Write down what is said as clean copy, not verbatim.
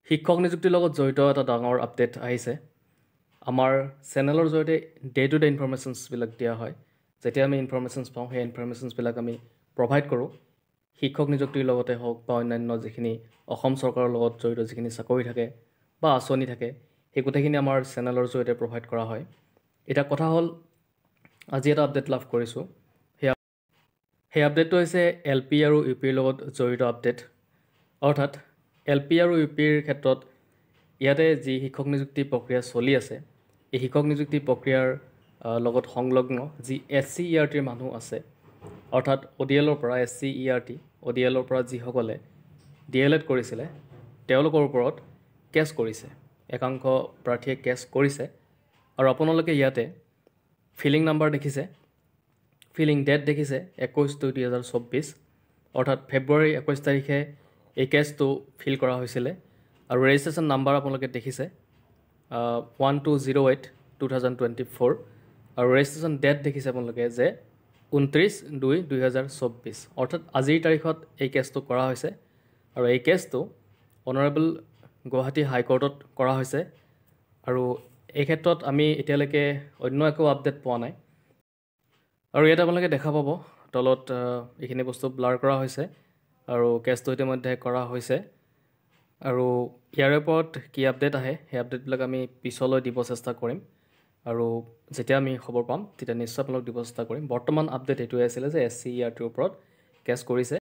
শিক্ষক নিযুক্তিৰ লগত জড়িত এটা ডাঙৰ আপডেট আহিছে। আমাৰ চেনেলৰ জৰিয়তে ডে টু ডে ইনফৰমেশ্যনছবিলাক দিয়া হয়। যেতিয়া আমি ইনফৰমেশ্যনছ পাওঁ সেই ইনফৰমেশ্যনছবিলাক আমি প্ৰভাইড কৰোঁ। শিক্ষক নিযুক্তিৰ লগতে হওক বা অন্যান্য যিখিনি অসম চৰকাৰৰ লগত জড়িত যিখিনি চাকৰি থাকে বা আঁচনি থাকে সেই গোটেইখিনি আমাৰ চেনেলৰ জৰিয়তে প্ৰভাইড কৰা হয়। এতিয়া কথা হ'ল আজি এটা আপডেট লাভ কৰিছোঁ। সেই আপডেটটো হৈছে LP আৰু UPৰ লগত জড়িত আপডেট। অৰ্থাৎ LP আৰু UPৰ ক্ষেত্ৰত ইয়াতে যি শিক্ষক নিযুক্তি প্ৰক্ৰিয়া চলি আছে এই শিক্ষক নিযুক্তি প্ৰক্ৰিয়াৰ লগত সংলগ্ন যি SCERTৰ মানুহ আছে, অৰ্থাৎ ODLৰ পৰা SCERT ODLৰ পৰা যিসকলে DLED কৰিছিলে তেওঁলোকৰ ওপৰত কেছ কৰিছে। একাংশ প্ৰাৰ্থীয়ে কেছ কৰিছে আৰু আপোনালোকে ইয়াতে ফিলিং নাম্বাৰ দেখিছে, ফিলিং ডেট দেখিছে 21/2/2024, অৰ্থাৎ ফেব্ৰুৱাৰী 21 তাৰিখে এই কেছটো ফিল কৰা হৈছিলে আৰু ৰেজিষ্ট্ৰেশ্যন নাম্বাৰ আপোনালোকে দেখিছে 1208/2024 আৰু ৰেজিষ্ট্ৰেশ্যন ডেট দেখিছে আপোনালোকে যে 29/2/2024, অৰ্থাৎ আজিৰ তাৰিখত এই কেছটো কৰা হৈছে আৰু এই কেছটো অনাৰেবল গুৱাহাটী হাইকোৰ্টত কৰা হৈছে আৰু এই ক্ষেত্ৰত আমি এতিয়ালৈকে অন্য একো আপডেট পোৱা নাই। আৰু ইয়াত আপোনালোকে দেখা পাব তলত এইখিনি বস্তু ব্লাৰ কৰা হৈছে আৰু কেছটো ইতিমধ্যে কৰা হৈছে আৰু ইয়াৰ ওপৰত কি আপডেট আহে সেই আপডেটবিলাক আমি পিছলৈ দিব চেষ্টা কৰিম আৰু যেতিয়া আমি খবৰ পাম তেতিয়া নিশ্চয় আপোনালোক দিব চেষ্টা কৰিম। বৰ্তমান আপডেট এইটোৱে আছিলে যে SCERTৰ ওপৰত কেছ কৰিছে।